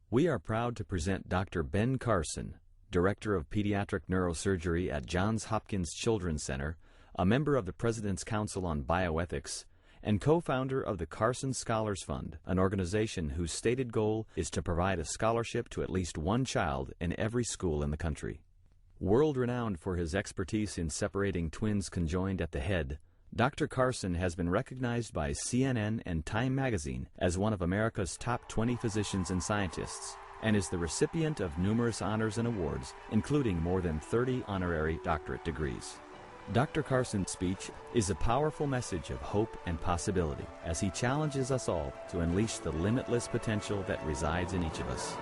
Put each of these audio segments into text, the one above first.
We are proud to present Dr. Ben Carson, Director of Pediatric Neurosurgery at Johns Hopkins Children's Center, a member of the President's Council on Bioethics, and co-founder of the Carson Scholars Fund, an organization whose stated goal is to provide a scholarship to at least one child in every school in the country. World-renowned for his expertise in separating twins conjoined at the head, Dr. Carson has been recognized by CNN and Time magazine as one of America's top 20 physicians and scientists, and is the recipient of numerous honors and awards, including more than 30 honorary doctorate degrees. Dr. Carson's speech is a powerful message of hope and possibility as he challenges us all to unleash the limitless potential that resides in each of us.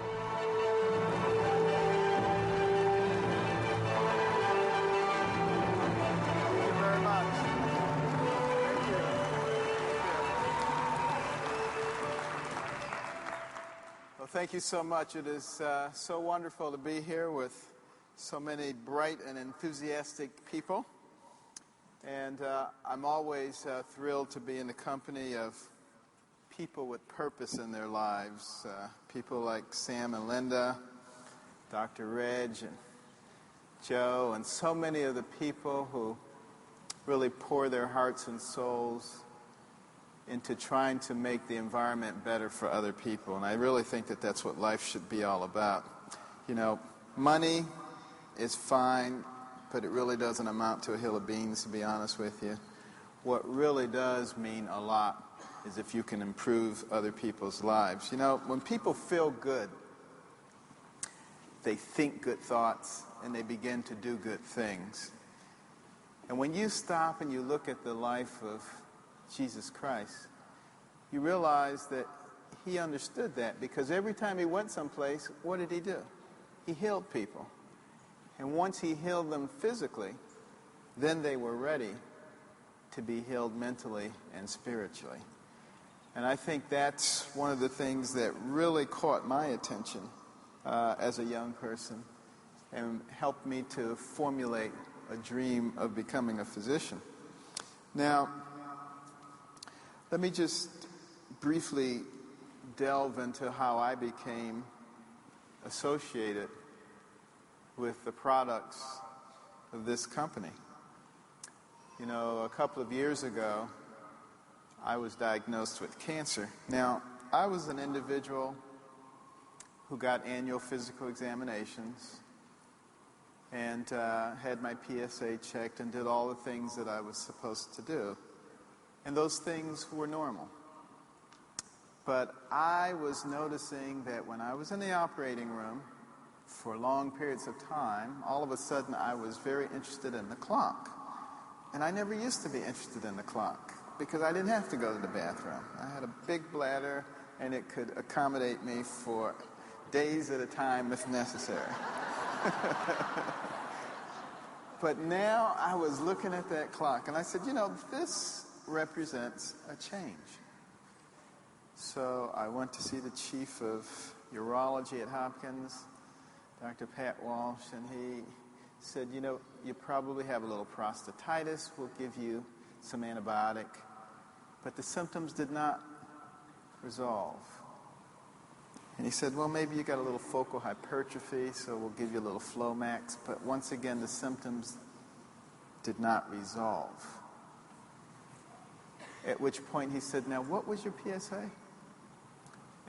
Thank you so much. It is so wonderful to be here with so many bright and enthusiastic people. And I'm always thrilled to be in the company of people with purpose in their lives. People like Sam and Linda, Dr. Reg and Joe, and so many of the people who really pour their hearts and souls into trying to make the environment better for other people. And I really think that that's what life should be all about. You know, money is fine, but it really doesn't amount to a hill of beans, to be honest with you. What really does mean a lot is if you can improve other people's lives. You know, when people feel good, they think good thoughts and they begin to do good things. And when you stop and you look at the life of Jesus Christ, you realize that he understood that, because every time he went someplace, what did he do? He healed people. And once he healed them physically, then they were ready to be healed mentally and spiritually. And I think that's one of the things that really caught my attention as a young person and helped me to formulate a dream of becoming a physician. Now, let me just briefly delve into how I became associated with the products of this company. You know, a couple of years ago, I was diagnosed with cancer. Now, I was an individual who got annual physical examinations and had my PSA checked and did all the things that I was supposed to do. And those things were normal. But I was noticing that when I was in the operating room for long periods of time, all of a sudden I was very interested in the clock. And I never used to be interested in the clock because I didn't have to go to the bathroom. I had a big bladder and it could accommodate me for days at a time if necessary. But now I was looking at that clock and I said, you know, this represents a change. So I went to see the chief of urology at Hopkins, Dr. Pat Walsh, and he said, you know, you probably have a little prostatitis. We'll give you some antibiotic. But the symptoms did not resolve. And he said, well, maybe you got a little focal hypertrophy, so we'll give you a little Flomax. But once again, the symptoms did not resolve. At which point he said, now what was your PSA?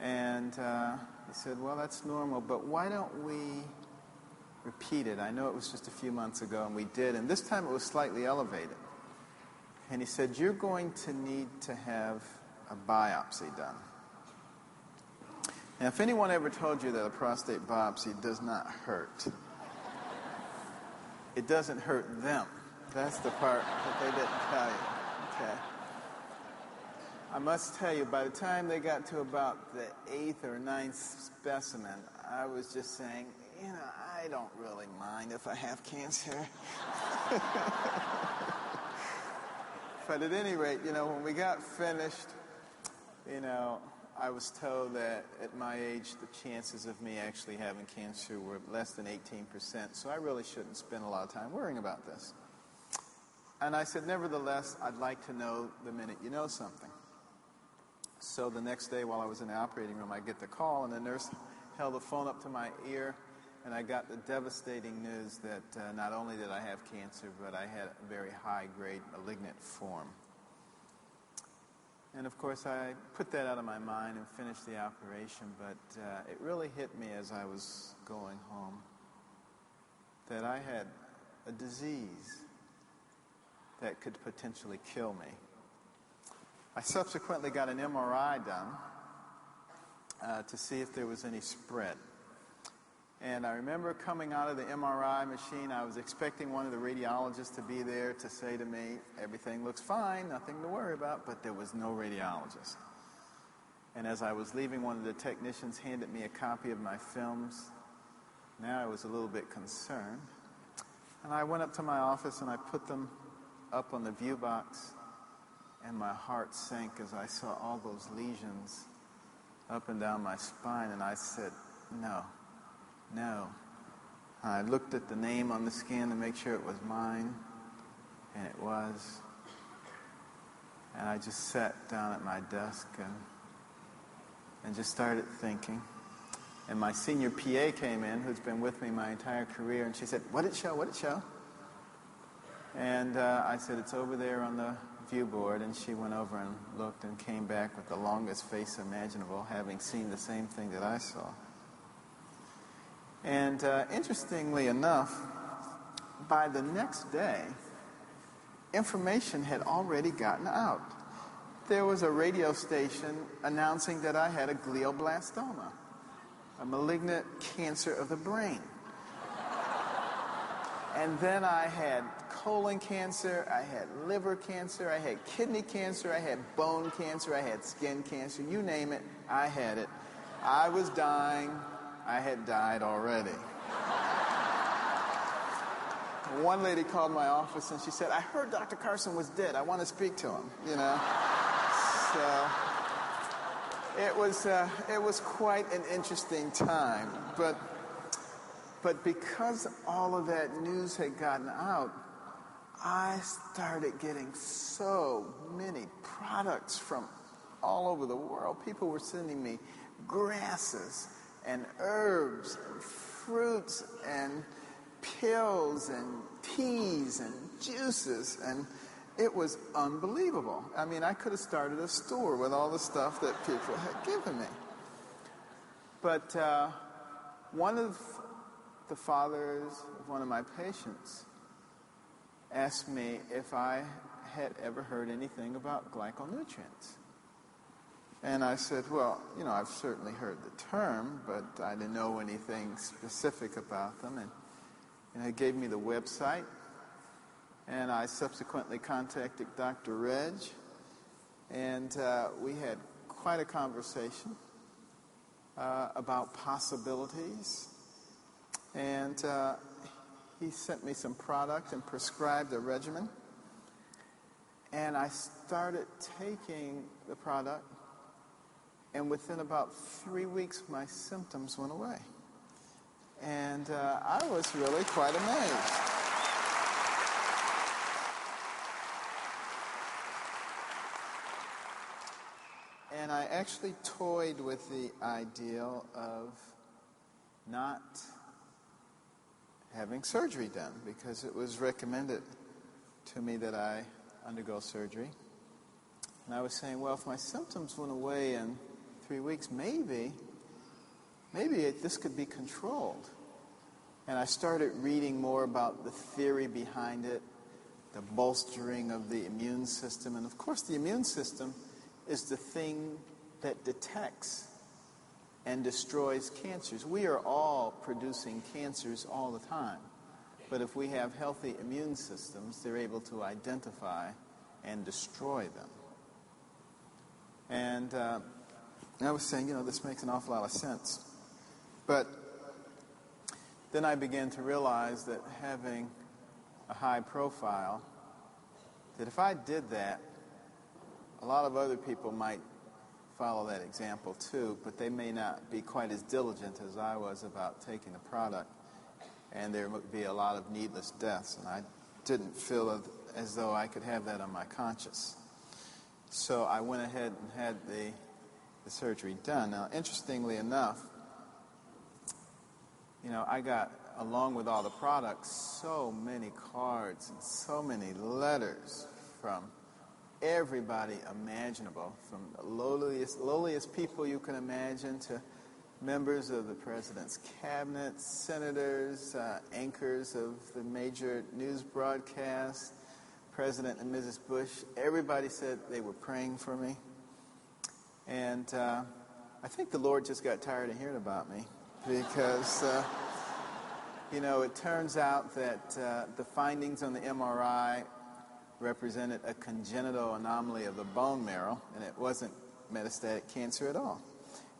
And he said, well, that's normal, but why don't we repeat it? I know it was just a few months ago, and we did, and this time it was slightly elevated. And he said, you're going to need to have a biopsy done. Now, if anyone ever told you that a prostate biopsy does not hurt, it doesn't hurt them. That's the part that they didn't tell you. Okay. I must tell you, by the time they got to about the 8th or 9th specimen, I was just saying, you know, I don't really mind if I have cancer. But at any rate, you know, when we got finished, you know, I was told that at my age, the chances of me actually having cancer were less than 18%, so I really shouldn't spend a lot of time worrying about this. And I said, nevertheless, I'd like to know the minute you know something. So the next day while I was in the operating room, I get the call, and the nurse held the phone up to my ear, and I got the devastating news that not only did I have cancer, but I had a very high-grade malignant form. And of course, I put that out of my mind and finished the operation, but it really hit me as I was going home that I had a disease that could potentially kill me. I subsequently got an MRI done to see if there was any spread. And I remember coming out of the MRI machine, I was expecting one of the radiologists to be there to say to me, everything looks fine, nothing to worry about, but there was no radiologist. And as I was leaving, one of the technicians handed me a copy of my films. Now I was a little bit concerned. And I went up to my office and I put them up on the view box, and my heart sank as I saw all those lesions up and down my spine, and I said, no. I looked at the name on the scan to make sure it was mine, and it was. And I just sat down at my desk and just started thinking. And my senior PA came in, who's been with me my entire career, and she said, what did it show? And I said, it's over there on the view board. And she went over and looked and came back with the longest face imaginable, having seen the same thing that I saw. And interestingly enough, by the next day, information had already gotten out. There was a radio station announcing that I had a glioblastoma, a malignant cancer of the brain. And then I had colon cancer, I had liver cancer, I had kidney cancer, I had bone cancer, I had skin cancer, you name it, I had it. I was dying. I had died already. One lady called my office and she said, I heard Dr. Carson was dead. I want to speak to him, So it was quite an interesting time. But because all of that news had gotten out, I started getting so many products from all over the world. People were sending me grasses and herbs and fruits and pills and teas and juices, and it was unbelievable. I mean, I could have started a store with all the stuff that people had given me. But one of the fathers of one of my patients asked me if I had ever heard anything about glyconutrients. And I said, well, I've certainly heard the term, but I didn't know anything specific about them. And he gave me the website, and I subsequently contacted Dr. Reg, and we had quite a conversation about possibilities. And he sent me some product and prescribed a regimen. And I started taking the product. And within about 3 weeks, my symptoms went away. And I was really quite amazed. And I actually toyed with the ideal of not having surgery done, because it was recommended to me that I undergo surgery. And I was saying, well, if my symptoms went away in 3 weeks, maybe this could be controlled. And I started reading more about the theory behind it, the bolstering of the immune system. And of course, the immune system is the thing that detects and destroys cancers. We are all producing cancers all the time. But if we have healthy immune systems, they're able to identify and destroy them. And I was saying, this makes an awful lot of sense. But then I began to realize that having a high profile, that if I did that, a lot of other people might follow that example too, but they may not be quite as diligent as I was about taking the product, and there would be a lot of needless deaths, and I didn't feel as though I could have that on my conscience. So I went ahead and had the surgery done. Now, interestingly enough, I got, along with all the products, so many cards and so many letters from everybody imaginable, from the lowliest people you can imagine to members of the president's cabinet, senators, anchors of the major news broadcasts, President and Mrs. Bush. Everybody said they were praying for me. And I think the Lord just got tired of hearing about me because, it turns out that the findings on the MRI represented a congenital anomaly of the bone marrow, and it wasn't metastatic cancer at all.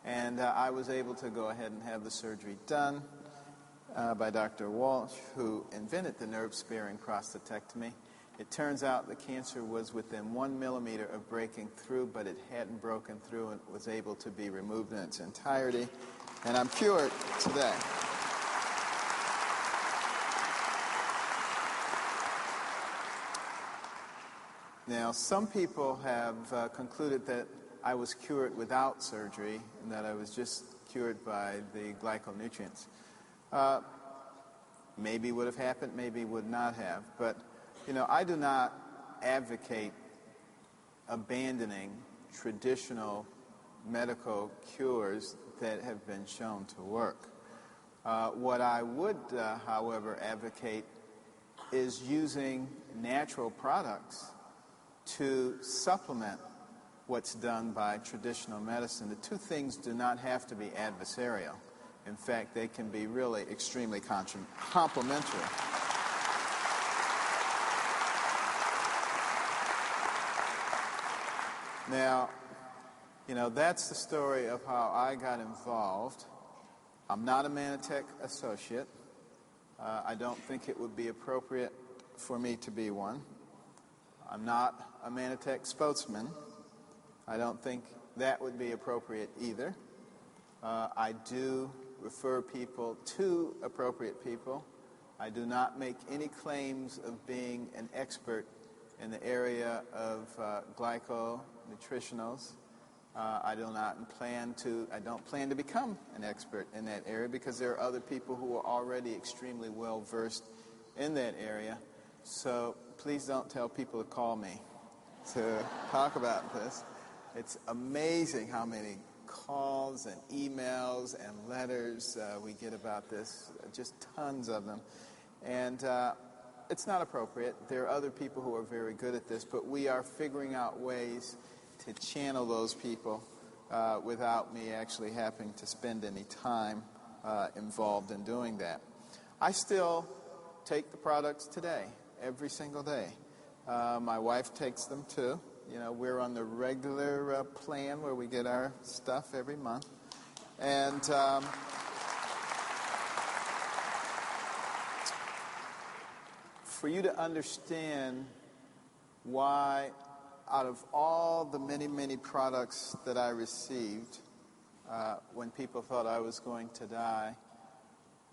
And I was able to go ahead and have the surgery done by Dr. Walsh, who invented the nerve-sparing prostatectomy. It turns out the cancer was within 1 millimeter of breaking through, but it hadn't broken through and was able to be removed in its entirety. And I'm cured today. Now, some people have concluded that I was cured without surgery and that I was just cured by the glyconutrients. Maybe would have happened, maybe would not have. But, I do not advocate abandoning traditional medical cures that have been shown to work. What I would, however, advocate is using natural products to supplement what's done by traditional medicine. The two things do not have to be adversarial. In fact, they can be really extremely complementary. Now, that's the story of how I got involved. I'm not a Manatech associate. I don't think it would be appropriate for me to be one. I'm not a Manatech spokesman. I don't think that would be appropriate either. I do refer people to appropriate people. I do not make any claims of being an expert in the area of glyconutritionals. I don't plan to become an expert in that area because there are other people who are already extremely well versed in that area. So please don't tell people to call me to talk about this. It's amazing how many calls and emails and letters we get about this, just tons of them. And it's not appropriate. There are other people who are very good at this, but we are figuring out ways to channel those people without me actually having to spend any time involved in doing that. I still take the products today, every single day. My wife takes them too. We're on the regular plan where we get our stuff every month. And for you to understand why, out of all the many, many products that I received when people thought I was going to die,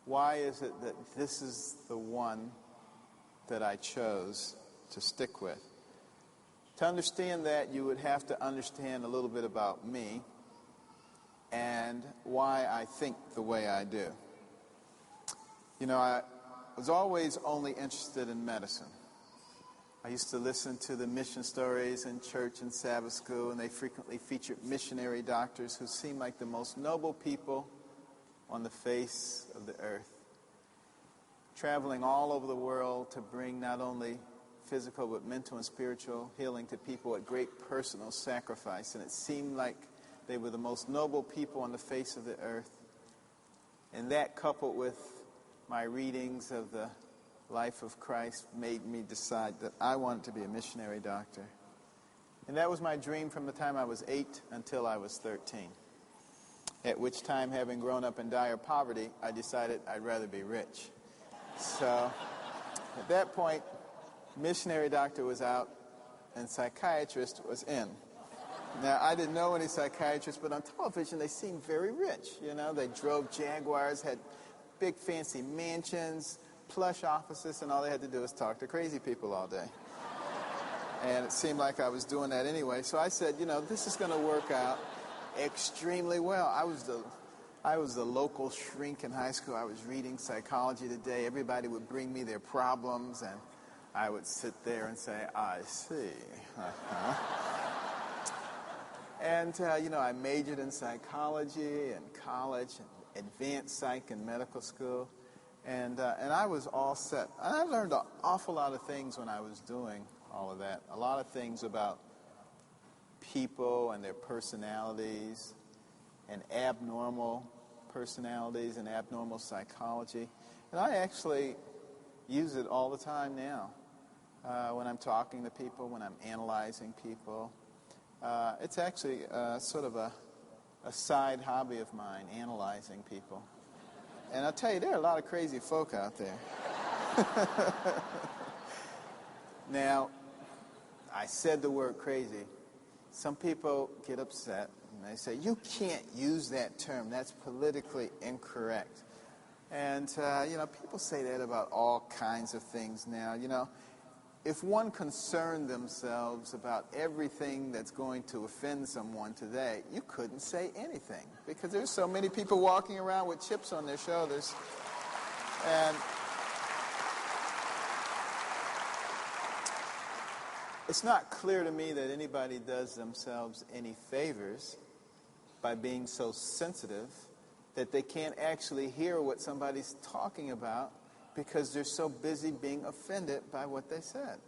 why is it that this is the one that I chose to stick with? To understand that, you would have to understand a little bit about me and why I think the way I do. I was always only interested in medicine. I used to listen to the mission stories in church and Sabbath school, and they frequently featured missionary doctors who seemed like the most noble people on the face of the earth, traveling all over the world to bring not only physical but mental and spiritual healing to people at great personal sacrifice. And it seemed like they were the most noble people on the face of the earth. And that, coupled with my readings of the life of Christ, made me decide that I wanted to be a missionary doctor. And that was my dream from the time I was 8 until I was 13. At which time, having grown up in dire poverty, I decided I'd rather be rich. So at that point, missionary doctor was out and psychiatrist was in. Now, I didn't know any psychiatrists, but on television they seemed very rich. They drove Jaguars, had big fancy mansions, plush offices, and all they had to do was talk to crazy people all day. And it seemed like I was doing that anyway. So I said, this is going to work out extremely well. I was the I was the local shrink in high school. I was reading Psychology Today. Everybody would bring me their problems, and I would sit there and say, I see. And, I majored in psychology in college, and advanced psych in medical school. And I was all set. And I learned an awful lot of things when I was doing all of that. A lot of things about people and their personalities and abnormal personalities and abnormal psychology. And I actually use it all the time now when I'm talking to people, when I'm analyzing people. It's actually sort of a side hobby of mine, analyzing people. And I'll tell you, there are a lot of crazy folk out there. Now, I said the word crazy. Some people get upset and they say, you can't use that term. That's politically incorrect. And, people say that about all kinds of things now. If one concerned themselves about everything that's going to offend someone today, you couldn't say anything because there's so many people walking around with chips on their shoulders. And it's not clear to me that anybody does themselves any favors by being so sensitive that they can't actually hear what somebody's talking about because they're so busy being offended by what they said.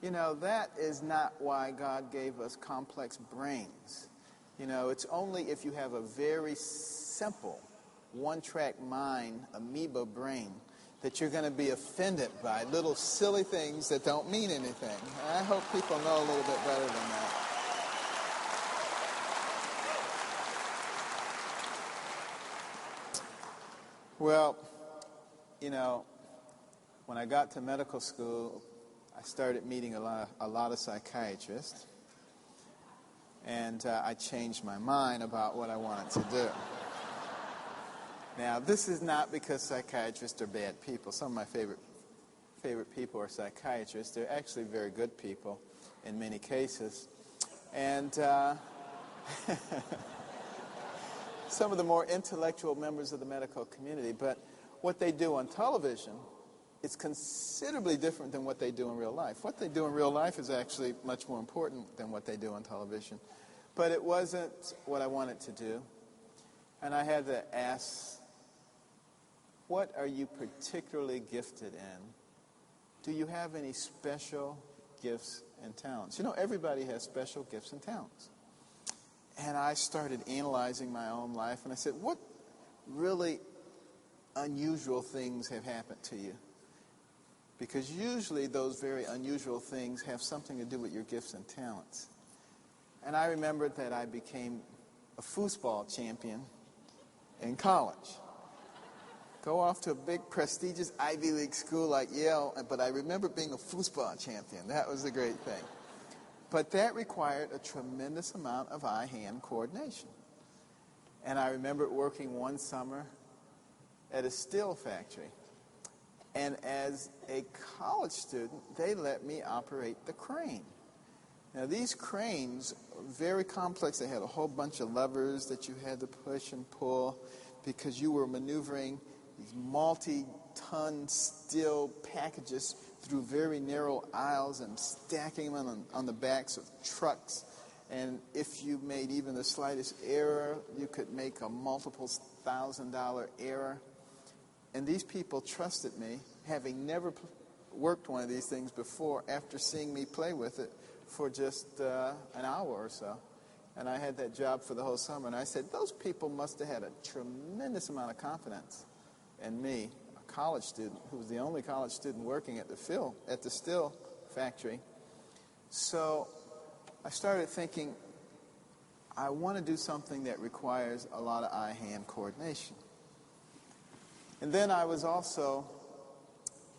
That is not why God gave us complex brains. It's only if you have a very simple, one-track mind, amoeba brain, that you're going to be offended by little silly things that don't mean anything. And I hope people know a little bit better than that. Well, when I got to medical school, I started meeting a lot of psychiatrists, and I changed my mind about what I wanted to do. Now, this is not because psychiatrists are bad people. Some of my favorite people are psychiatrists. They're actually very good people in many cases. And some of the more intellectual members of the medical community. But what they do on television is considerably different than what they do in real life. What they do in real life is actually much more important than what they do on television. But it wasn't what I wanted to do. And I had to ask, what are you particularly gifted in? Do you have any special gifts and talents? Everybody has special gifts and talents. And I started analyzing my own life, and I said, what really unusual things have happened to you? Because usually those very unusual things have something to do with your gifts and talents. And I remembered that I became a foosball champion in college. Go off to a big, prestigious Ivy League school like Yale, but I remember being a foosball champion. That was a great thing. But that required a tremendous amount of eye-hand coordination. And I remember working one summer at a steel factory. And as a college student, they let me operate the crane. Now, these cranes are very complex. They had a whole bunch of levers that you had to push and pull because you were maneuvering these multi-ton steel packages through very narrow aisles and stacking them on the backs of trucks. And if you made even the slightest error, you could make a multiple $1,000 error. And these people trusted me, having never worked one of these things before, after seeing me play with it for just an hour or so. And I had that job for the whole summer. And I said, those people must have had a tremendous amount of confidence in me, a college student, who was the only college student working at the steel factory. So I started thinking, I want to do something that requires a lot of eye-hand coordination. And then I was also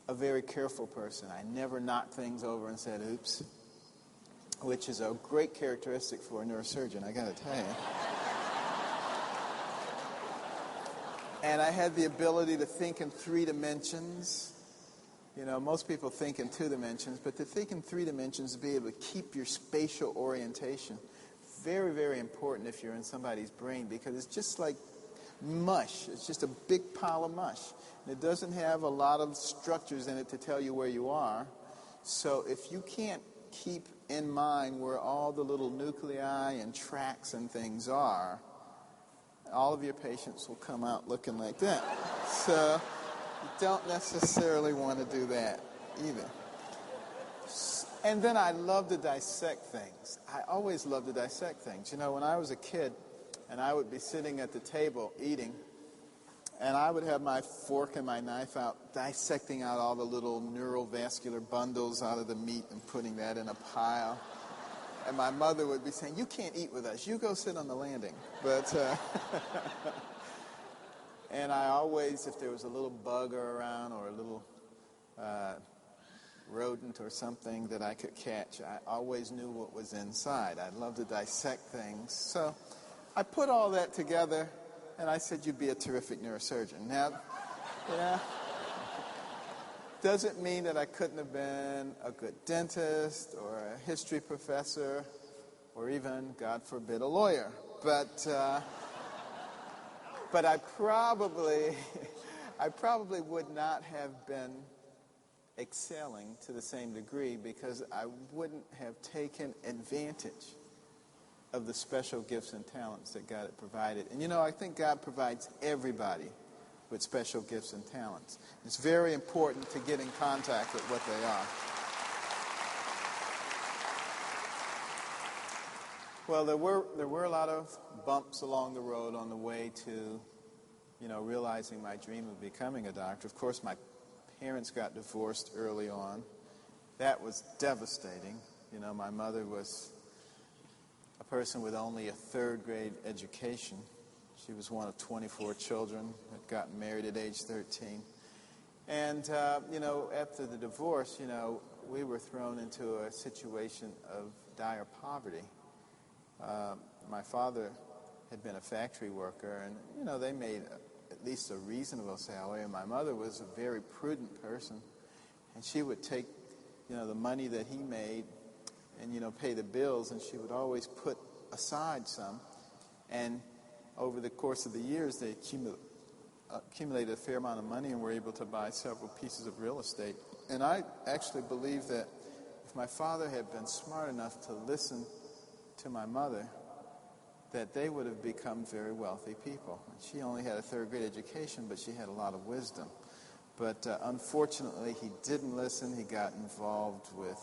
a very careful person. I never knocked things over and said, oops, which is a great characteristic for a neurosurgeon, I got to tell you. And I had the ability to think in 3 dimensions. Most people think in 2 dimensions, but to think in 3 dimensions, to be able to keep your spatial orientation, very, very important if you're in somebody's brain, because it's just like mush. It's just a big pile of mush. And it doesn't have a lot of structures in it to tell you where you are. So if you can't keep in mind where all the little nuclei and tracks and things are, all of your patients will come out looking like that. So you don't necessarily want to do that either. And then I love to dissect things. I always love to dissect things. You know, when I was a kid and I would be sitting at the table eating, and I would have my fork and my knife out, dissecting out all the little neurovascular bundles out of the meat and putting that in a pile. And my mother would be saying, "You can't eat with us. You go sit on the landing." But, and I always, if there was a little bug around or a little rodent or something that I could catch, I always knew what was inside. I love to dissect things. So I put all that together, and I said, "You'd be a terrific neurosurgeon." Now, yeah, doesn't mean that I couldn't have been a good dentist or a history professor or even, God forbid, a lawyer. But I probably would not have been excelling to the same degree because I wouldn't have taken advantage of the special gifts and talents that God had provided. And you know, I think God provides everybody with special gifts and talents. It's very important to get in contact with what they are. Well, there were a lot of bumps along the road on the way to, you know, realizing my dream of becoming a doctor. Of course, my parents got divorced early on. That was devastating. You know, my mother was a person with only a third grade education. She was one of 24 children, had gotten married at age 13. And, you know, after the divorce, you know, we were thrown into a situation of dire poverty. My father had been a factory worker, and, you know, they made at least a reasonable salary. And my mother was a very prudent person, and she would take, you know, the money that he made and, you know, pay the bills, and she would always put aside some. And over the course of the years, they accumulated a fair amount of money and were able to buy several pieces of real estate. And I actually believe that if my father had been smart enough to listen to my mother, that they would have become very wealthy people. She only had a third grade education, but she had a lot of wisdom. But unfortunately, he didn't listen. He got involved with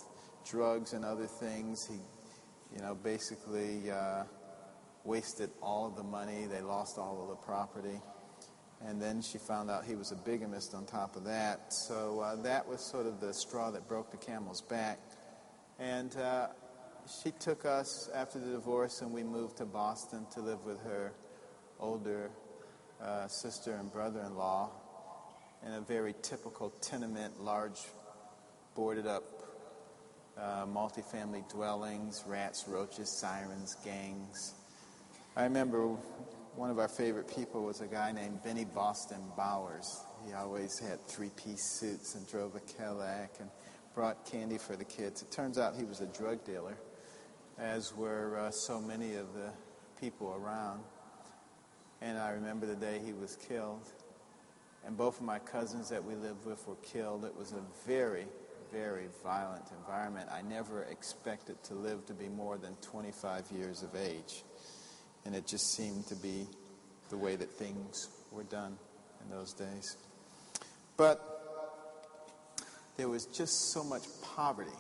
drugs and other things. He, you know, basically wasted all of the money. They lost all of the property. And then she found out he was a bigamist on top of that. So that was sort of the straw that broke the camel's back. And she took us after the divorce, and we moved to Boston to live with her older sister and brother-in-law in a very typical tenement, large, boarded-up multifamily dwellings, rats, roaches, sirens, gangs. I remember one of our favorite people was a guy named Benny Boston Bowers. He always had three-piece suits and drove a Cadillac and brought candy for the kids. It turns out he was a drug dealer, as were so many of the people around. And I remember the day he was killed. And both of my cousins that we lived with were killed. It was a very, very violent environment. I never expected to live to be more than 25 years of age. And it just seemed to be the way that things were done in those days. But there was just so much poverty.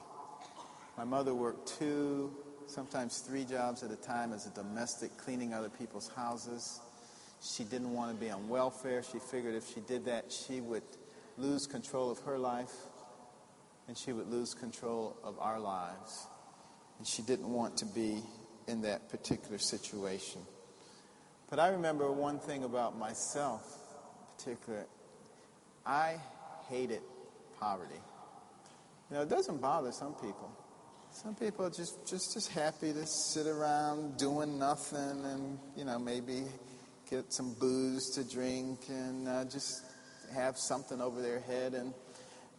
My mother worked 2, sometimes 3 jobs at a time as a domestic, cleaning other people's houses. She didn't want to be on welfare. She figured if she did that, she would lose control of her life, and she would lose control of our lives. And she didn't want to be in that particular situation. But I remember one thing about myself in particular. I hated poverty. You know, it doesn't bother some people. Some people are just happy to sit around doing nothing and, you know, maybe get some booze to drink and just have something over their head, and,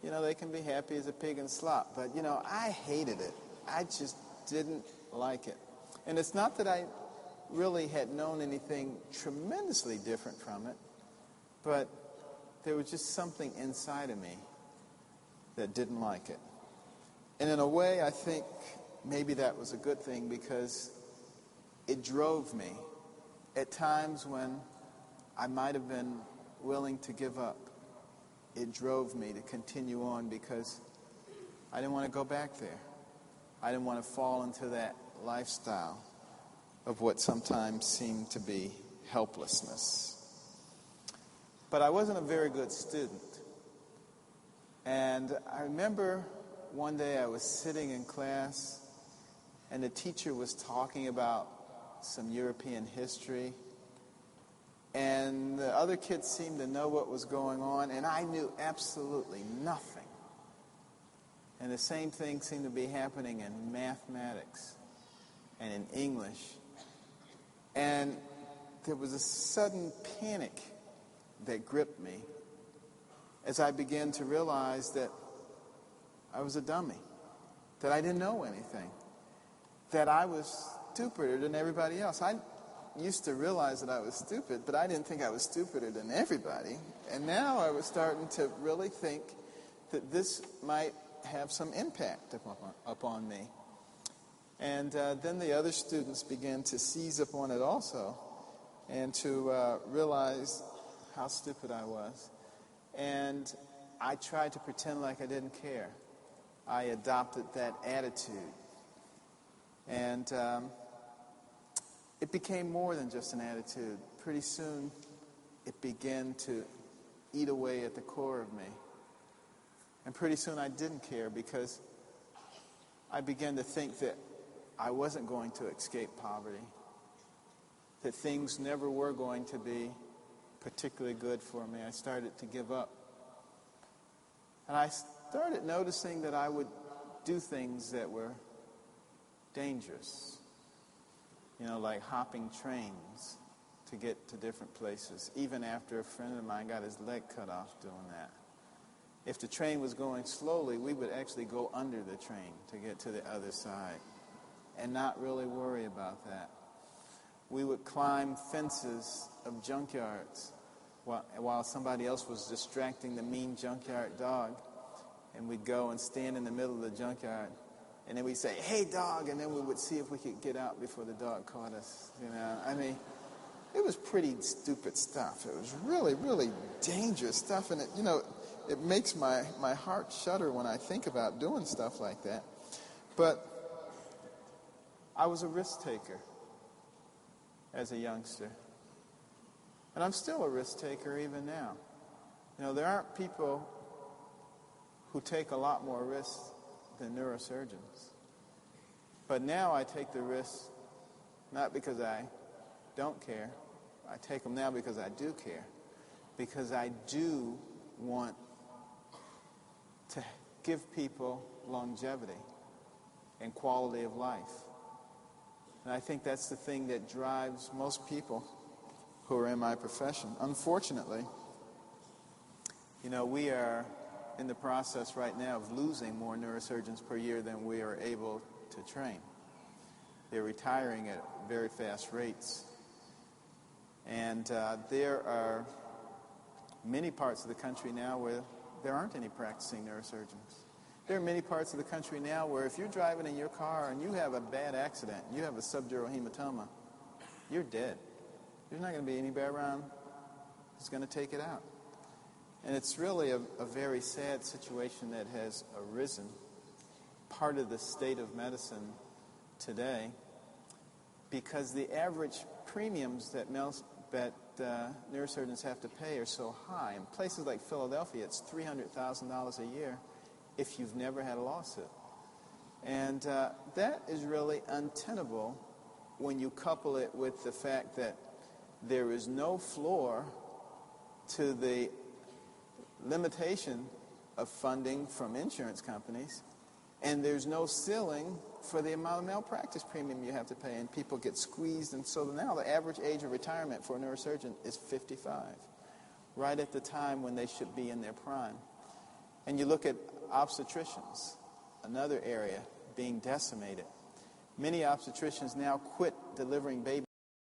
you know, they can be happy as a pig in slop. But, you know, I hated it. I just didn't like it. And it's not that I really had known anything tremendously different from it, but there was just something inside of me that didn't like it. And in a way, I think maybe that was a good thing, because it drove me at times when I might have been willing to give up. It drove me to continue on, because I didn't want to go back there. I didn't want to fall into that lifestyle of what sometimes seemed to be helplessness. But I wasn't a very good student. And I remember one day I was sitting in class, and the teacher was talking about some European history, and the other kids seemed to know what was going on, and I knew absolutely nothing. And the same thing seemed to be happening in mathematics and in English. And there was a sudden panic that gripped me as I began to realize that I was a dummy, that I didn't know anything, that I was stupider than everybody else. I used to realize that I was stupid, but I didn't think I was stupider than everybody. And now I was starting to really think that this might have some impact upon me. And then the other students began to seize upon it also, and to realize how stupid I was. And I tried to pretend like I didn't care. I adopted that attitude. And it became more than just an attitude. Pretty soon, it began to eat away at the core of me. And pretty soon I didn't care, because I began to think that I wasn't going to escape poverty, that things never were going to be particularly good for me. I started to give up. And I started noticing that I would do things that were dangerous, like hopping trains to get to different places, even after a friend of mine got his leg cut off doing that. If the train was going slowly, we would actually go under the train to get to the other side and not really worry about that. We would climb fences of junkyards while somebody else was distracting the mean junkyard dog, and we'd go and stand in the middle of the junkyard, and then we'd say, "Hey, dog," and then we would see if we could get out before the dog caught us. I mean, it was pretty stupid stuff. It was really, really dangerous stuff, and it makes my heart shudder when I think about doing stuff like that. But I was a risk taker as a youngster. And I'm still a risk taker even now. There aren't people who take a lot more risks than neurosurgeons. But now I take the risks not because I don't care. I take them now because I do care. Because I do want to give people longevity and quality of life. And I think that's the thing that drives most people who are in my profession. Unfortunately, we are in the process right now of losing more neurosurgeons per year than we are able to train. They're retiring at very fast rates. And there are many parts of the country now where there aren't any practicing neurosurgeons. There are many parts of the country now where if you're driving in your car and you have a bad accident, you have a subdural hematoma, you're dead. There's not going to be anybody around who's going to take it out. And it's really a very sad situation that has arisen, part of the state of medicine today, because the average premiums that neurosurgeons have to pay are so high. In places like Philadelphia, it's $300,000 a year if you've never had a lawsuit. And that is really untenable when you couple it with the fact that there is no floor to the limitation of funding from insurance companies, and there's no ceiling for the amount of malpractice premium you have to pay, and people get squeezed. And so now the average age of retirement for a neurosurgeon is 55, right at the time when they should be in their prime. And you look at obstetricians, another area being decimated. Many obstetricians now quit delivering babies